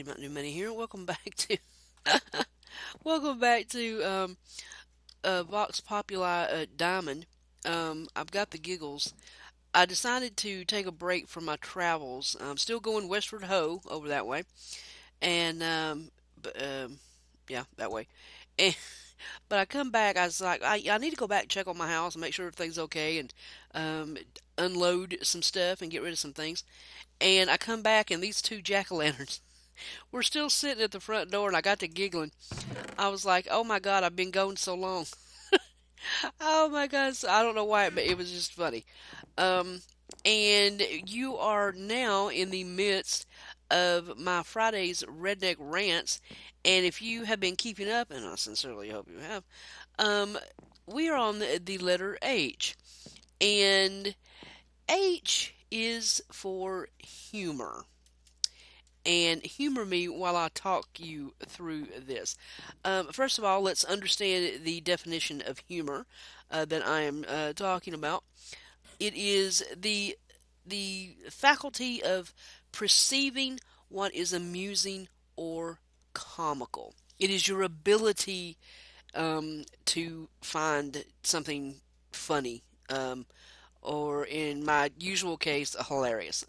everybody, MntDewMania here. Welcome back to Vox Populi Diamond. I've got the giggles. I decided to take a break from my travels. I'm still going westward ho over that way, and b- um, yeah, that way. And, but I come back. I was like, I need to go back and check on my house and make sure everything's okay, and um, unload some stuff and get rid of some things. And I come back, and these two jack-o'-lanterns were still sitting at the front door, and I got to giggling. I was like, "Oh my God, I've been gone so long." Oh my God, so I don't know why, but it was just funny. Um, and you are now in the midst of my Friday's Redneck Rants, and if you have been keeping up, and I sincerely hope you have, um, we are on the letter H, and H is for humor. And humor me while I talk you through this. First of all, let's understand the definition of humor that I am talking about. It is the faculty of perceiving what is amusing or comical. It is your ability to find something funny, or in my usual case, hilarious.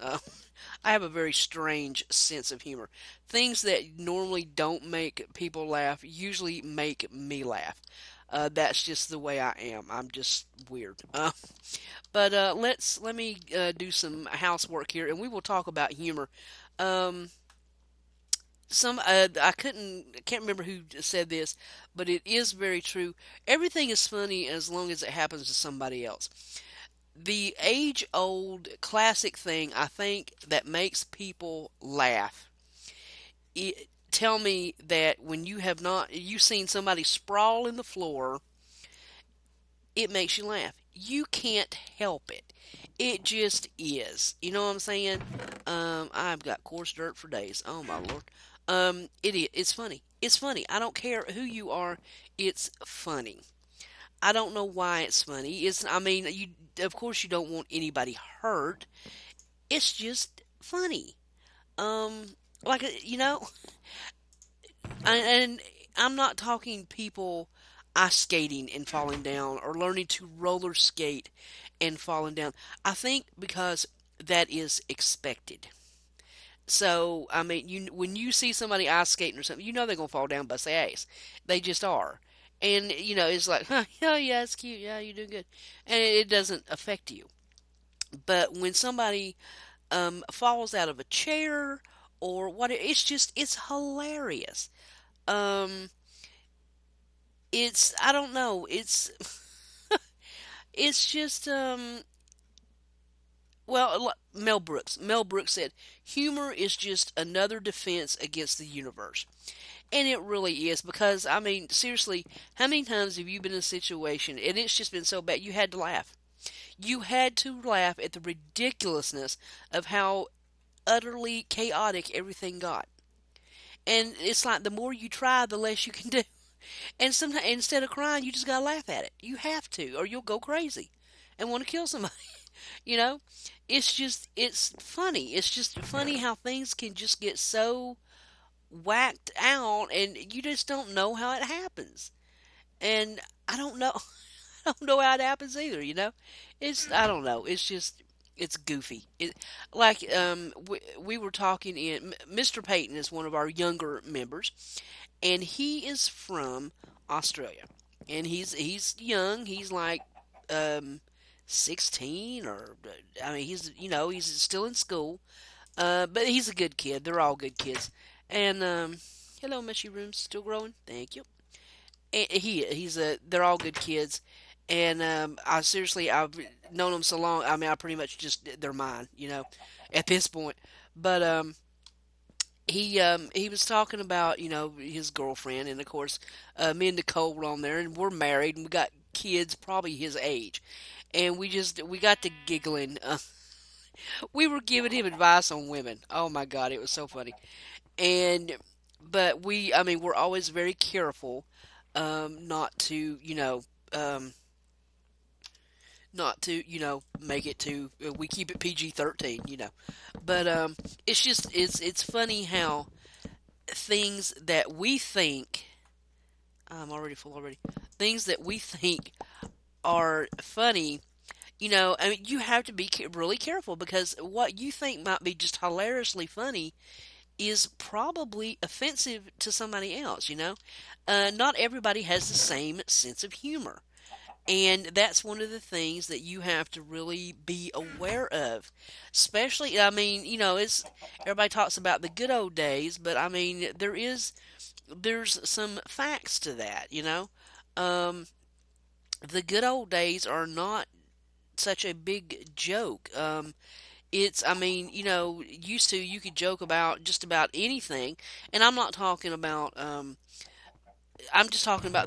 I have a very strange sense of humor. Things that normally don't make people laugh usually make me laugh. That's just the way I am. I'm just weird. But let me do some housework here, and we will talk about humor. Um, I can't remember who said this, but it is very true. Everything is funny as long as it happens to somebody else. The age old classic thing I think that makes people laugh. Tell me that when you've seen somebody sprawl in the floor, it makes you laugh. You can't help it. It just is. You know what I'm saying? I've got coarse dirt for days. Oh my lord. It's funny. It's funny. I don't care who you are. It's funny. I don't know why it's funny. I mean, you of course you don't want anybody hurt. It's just funny. Um, you know, and I'm not talking people ice skating and falling down or learning to roller skate and falling down. I think because that is expected. So, I mean, when you see somebody ice skating or something, you know they're gonna fall down and bust their ass. They just are. And it's like, huh, oh yeah, it's cute. Yeah, you're doing good, and it doesn't affect you. But when somebody falls out of a chair or what, it's hilarious. Um, it's I don't know. It's just well, Mel Brooks. Mel Brooks said, "Humor is just another defense against the universe." And it really is because, I mean, seriously, how many times have you been in a situation and it's just been so bad you had to laugh? You had to laugh at the ridiculousness of how utterly chaotic everything got. And it's like the more you try, the less you can do. And sometimes instead of crying, you just gotta laugh at it. You have to, or you'll go crazy and want to kill somebody. You know, it's funny. It's just funny how things can just get so whacked out, and you just don't know how it happens. And I don't know, I don't know how it happens either. I don't know. It's goofy. We were talking in Mr. Payton is one of our younger members, and he is from Australia, and he's young. He's like um 16, or I mean he's still in school, but he's a good kid. They're all good kids. And hello, mushrooms, still growing. Thank you. And they're all good kids. And I've known them so long. I mean, I pretty much just they're mine, at this point. But he was talking about his girlfriend, and of course, me and Nicole were on there, and we're married, and we got kids probably his age, and we got to giggling. We were giving him advice on women. Oh my God, it was so funny. And but I mean, we're always very careful, not to, um, not to, make it to. We keep it PG-13. But it's funny how things that we think, I'm already full already, things that we think are funny, I mean, you have to be really careful because what you think might be just hilariously funny is probably offensive to somebody else. Not everybody has the same sense of humor. And that's one of the things that you have to really be aware of. Especially, I mean, it's everybody talks about the good old days, but I mean, there's some facts to that. Um, the good old days are not such a big joke. I mean, used to you could joke about just about anything, and I'm just talking about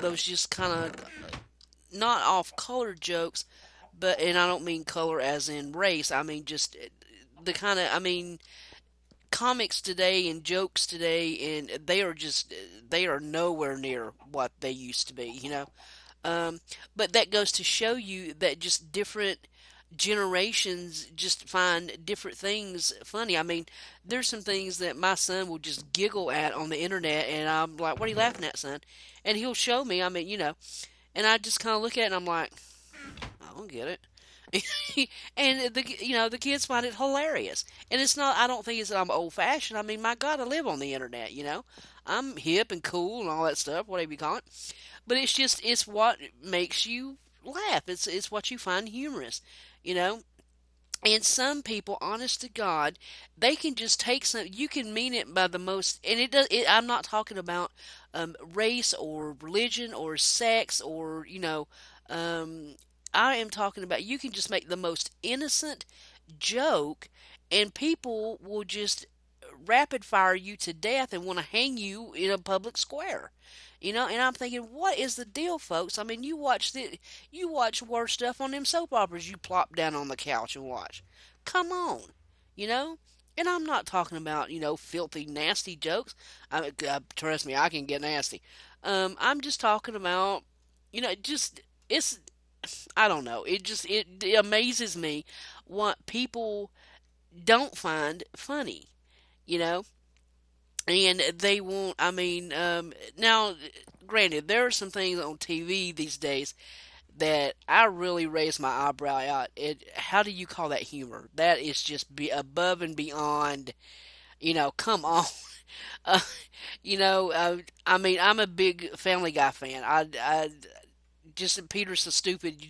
those just kind of not off color jokes, and I don't mean color as in race. I mean just the kind of, I mean, comics today and jokes today, and they are nowhere near what they used to be. But that goes to show you that just different generations just find different things funny. I mean, there's some things that my son will just giggle at on the internet, and I'm like, "What are you laughing at, son?" And he'll show me. I mean, and I just kind of look at it, and I'm like, "I don't get it." And the kids find it hilarious. And it's not. I don't think it's that I'm old fashioned. I mean, my God, I live on the internet. I'm hip and cool and all that stuff, whatever you call it. But it's what makes you laugh. It's what you find humorous, you know. And some people, honest to God, they can just take some. You can mean it by the most, and it does. I'm not talking about race or religion or sex or Um, I am talking about you can just make the most innocent joke, and people will just rapid fire you to death and want to hang you in a public square. And I'm thinking, what is the deal, folks? I mean, you watch worse stuff on them soap operas you plop down on the couch and watch. Come on, you know? And I'm not talking about, filthy, nasty jokes. Trust me, I can get nasty. I'm just talking about, just, it's, I don't know. It amazes me what people don't find funny, you know? And they won't, I mean, now, granted, there are some things on TV these days that I really raise my eyebrow at. How do you call that humor? That is just be above and beyond, come on. Uh, I mean, I'm a big Family Guy fan. I just, Peter's so stupid,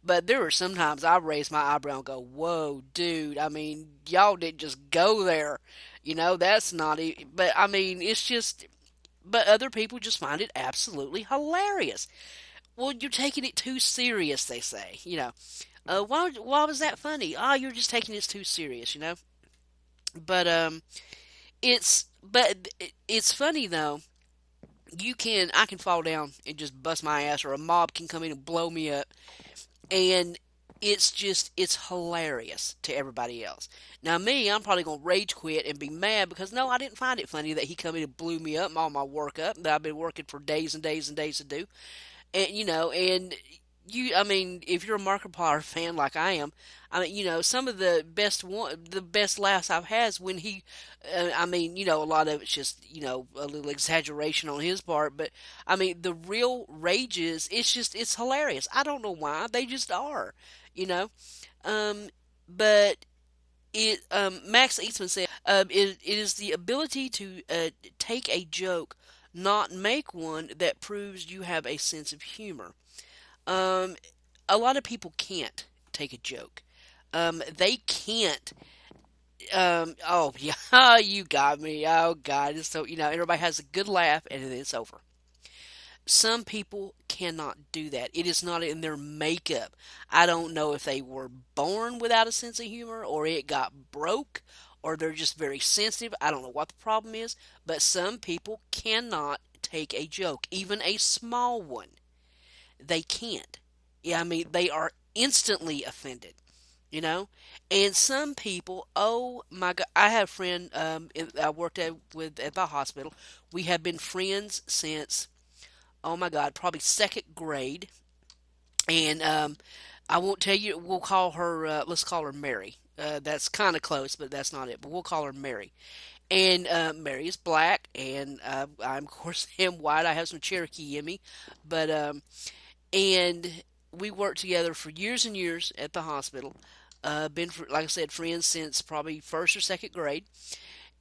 but there are sometimes I raise my eyebrow and go, whoa, dude, I mean, y'all didn't just go there. That's not, but I mean, but other people just find it absolutely hilarious. Well, you're taking it too serious, they say. Why was that funny? Oh, you're just taking it too serious. But it's funny though. I can fall down and just bust my ass, or a mob can come in and blow me up, and it's hilarious to everybody else. Now me, I'm probably gonna rage quit and be mad because no, I didn't find it funny that he come in and blew me up, all my work up that I've been working for days and days and days to do. And I mean, if you're a Markiplier fan like I am, I mean, some of the best laughs I've had is when I mean, a lot of it's just, a little exaggeration on his part, but I mean, the real rages, it's hilarious. I don't know why, they just are, you know, um, but Max Eastman said, it is the ability to take a joke, not make one, that proves you have a sense of humor. Um, a lot of people can't take a joke. They can't. Oh yeah, you got me. Oh God, it's so everybody has a good laugh and then it's over. Some people cannot do that. It is not in their makeup. I don't know if they were born without a sense of humor or it got broke or they're just very sensitive. I don't know what the problem is, but some people cannot take a joke, even a small one. They can't. Yeah, I mean, they are instantly offended, you know? And some people, oh my God, I had a friend I worked with at the hospital. We have been friends since, oh my God, probably second grade. And I won't tell you, we'll call her, let's call her Mary. That's kind of close, but that's not it. But we'll call her Mary. And Mary is black, and I'm of course am white. I have some Cherokee in me, but and we worked together for years and years at the hospital. Been like I said, friends since probably first or second grade,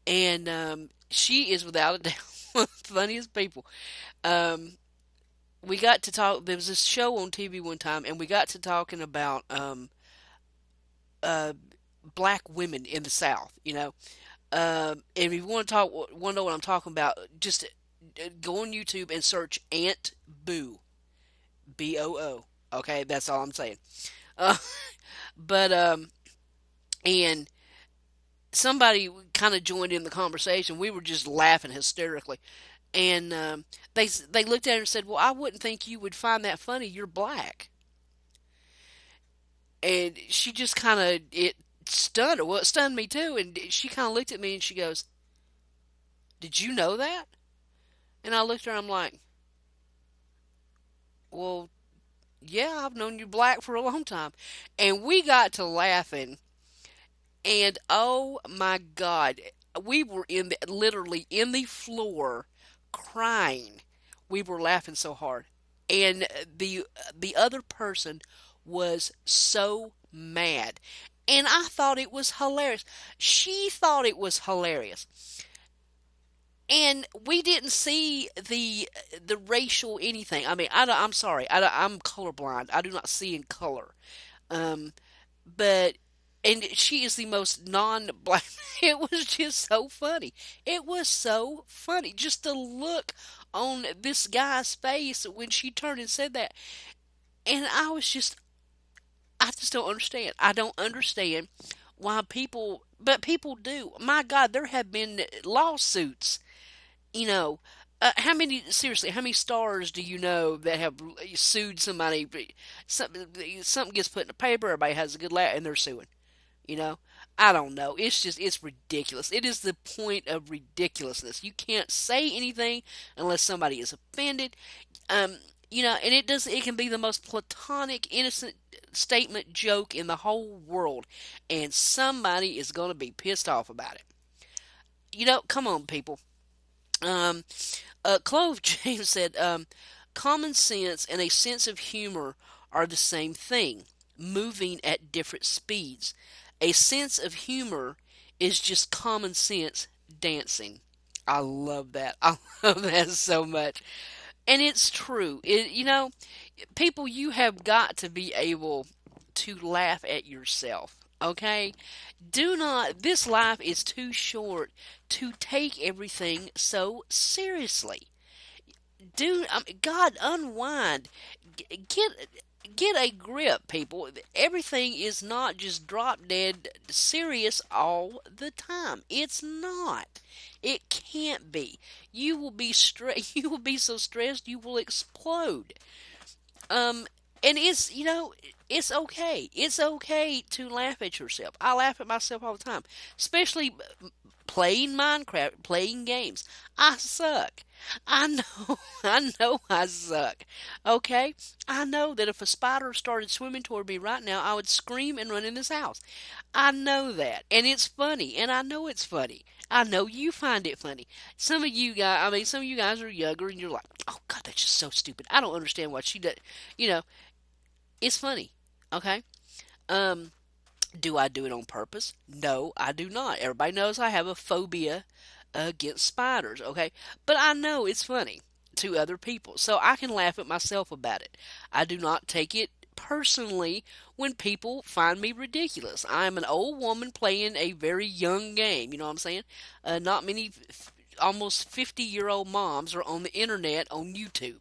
and she is without a doubt one of the funniest people. Um, we got to talk. There was this show on TV one time, and we got to talking about uh, black women in the South. And if you want to talk, want to know what I'm talking about, just go on YouTube and search Aunt Boo, Boo. Okay, that's all I'm saying. Uh, but and somebody kind of joined in the conversation. We were just laughing hysterically, and they looked at her and said, "Well, I wouldn't think you would find that funny. You're black." And she just kind of it stunned her. Well, it stunned me too. And she kind of looked at me and she goes, "Did you know that?" And I looked at her. I'm like, "Well, yeah, I've known you black for a long time." And we got to laughing. And oh my God, we were literally in the floor crying. We were laughing so hard. And the other person was so mad. And I thought it was hilarious. She thought it was hilarious. And we didn't see the racial anything. I mean, I'm sorry. I'm colorblind. I do not see in color. Um, but and she is the most non-black. It was just so funny. It was so funny. Just the look on this guy's face when she turned and said that, and I just don't understand. I don't understand why but people do. My God, there have been lawsuits. You know, seriously, how many stars do you know that have sued somebody? Something gets put in the paper, everybody has a good laugh, and they're suing. You know, I don't know. It's ridiculous. It is the point of ridiculousness. You can't say anything unless somebody is offended. Um, and it can be the most platonic, innocent statement joke in the whole world, and somebody is going to be pissed off about it. Come on, people. Um, Clove James said, common sense and a sense of humor are the same thing, moving at different speeds. A sense of humor is just common sense dancing. I love that. I love that so much. And it's true. People, you have got to be able to laugh at yourself. Okay? This life is too short to take everything so seriously. God, unwind. Get a grip, people. Everything is not just drop dead serious all the time. It's not. It can't be. You will be you will be so stressed you will explode. Um and it's okay. It's okay to laugh at yourself. I laugh at myself all the time, especially playing Minecraft, playing games. I suck. I know, I know I suck. Okay? I know that if a spider started swimming toward me right now, I would scream and run in this house. I know that. And it's funny. And I know it's funny. I know you find it funny. Some of you guys are younger and you're like, oh God, that's just so stupid. I don't understand what she does. You know, it's funny. Okay? Um, do I do it on purpose? No, I do not. Everybody knows I have a phobia against spiders, okay? But I know it's funny to other people, so I can laugh at myself about it. I do not take it personally when people find me ridiculous. I'm an old woman playing a very young game, you know what I'm saying? Not many, almost 50-year-old moms are on the internet on YouTube.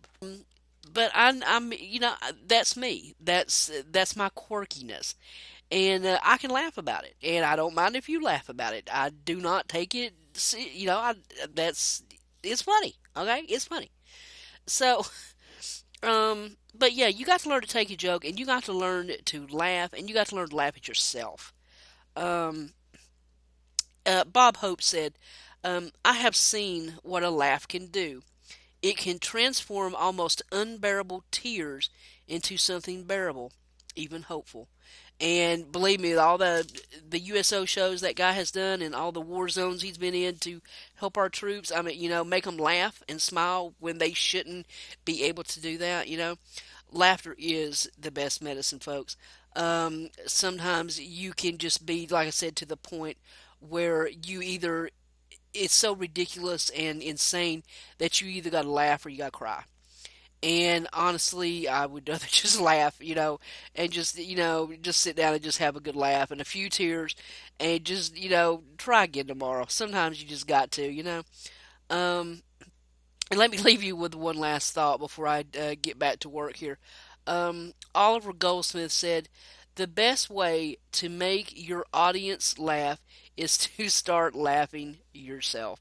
But that's me. That's my quirkiness, and I can laugh about it, and I don't mind if you laugh about it. I do not take it, that's it's funny, okay? It's funny. So, but yeah, you got to learn to take a joke, and you got to learn to laugh, and you got to learn to laugh at yourself. Um, Bob Hope said, "I have seen what a laugh can do. It can transform almost unbearable tears into something bearable, even hopeful." And believe me, all the USO shows that guy has done and all the war zones he's been in to help our troops, I mean, make them laugh and smile when they shouldn't be able to do that. Laughter is the best medicine, folks. Sometimes you can just be, like I said, to the point where it's so ridiculous and insane that you either got to laugh or you got to cry. And honestly, I would rather just laugh, and just sit down and just have a good laugh and a few tears and just try again tomorrow. Sometimes you just got to. Um, and let me leave you with one last thought before I get back to work here. Oliver Goldsmith said, the best way to make your audience laugh is to start laughing yourself.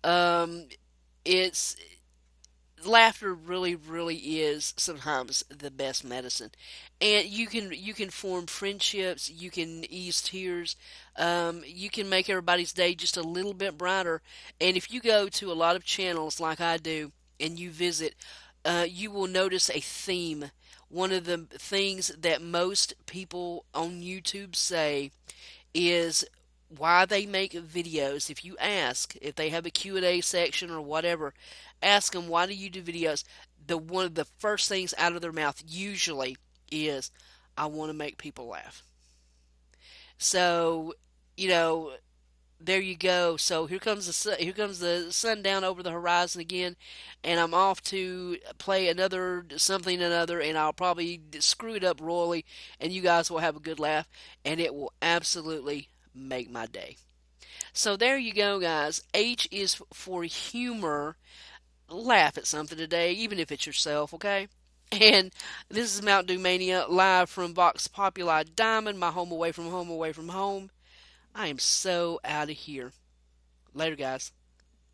Um, it's Laughter really, really is sometimes the best medicine, and you can form friendships, you can ease tears, you can make everybody's day just a little bit brighter. And if you go to a lot of channels like I do and you visit, you will notice a theme. One of the things that most people on YouTube say is why they make videos. If you ask, if they have a Q&A section or whatever, ask them, why do you do videos? One of the first things out of their mouth usually is, I want to make people laugh. So, you know, there you go. So here comes the sun down over the horizon again, and I'm off to play another something another, and I'll probably screw it up royally, and you guys will have a good laugh, and it will absolutely make my day. So there you go, guys. H is for humor. Laugh at something today, even if it's yourself, okay? And this is MntDewMania live from Vox Populi Diamond, my home away from home away from home. I am so out of here. Later, guys.